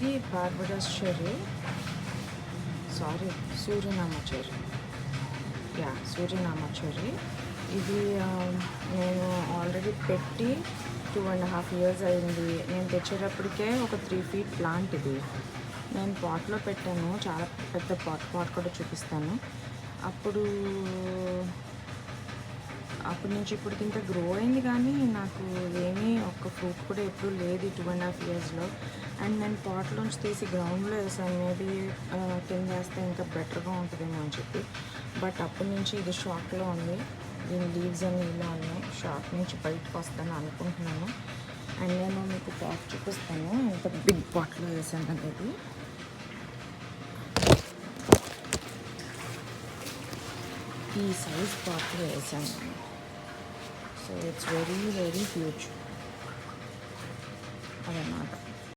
ఇది Barbados cherry, sorry Surinam cherry, Surinam cherry. ఇది నేను ఆల్రెడీ పెట్టి 2.5 years అయింది. నేను తెచ్చేటప్పటికే ఒక 3 feet ప్లాంట్ ఇది. నేను పాట్లో పెట్టాను, చాలా పెద్ద పాట్ కూడా చూపిస్తాను. అప్పుడు నుంచి ఇప్పటికి ఇంత గ్రో అయింది, కానీ నాకు ఏమీ ఒక్క ఫ్రూట్ కూడా ఎప్పుడూ లేదు 2.5 yearsలో. అండ్ నేను పాట్లోంచి తీసి గ్రౌండ్లో వేసాను, మేబీ కింద వేస్తే ఇంకా బెటర్గా ఉంటుందేమో అని చెప్పి. బట్ అప్పటి నుంచి ఇది షాక్లో ఉంది. దీని లీవ్స్ అన్నీ ఇలా ఉన్నాయి. షాక్ నుంచి బయటకు వస్తాను అనుకుంటున్నాను. అండ్ నేను మీకు పాట్ చూపిస్తాను, ఎంత బిగ్ పాట్లో వేసాను అనేది. ఈ సైజ్ పాట్లో వేసాను. So it's very very huge.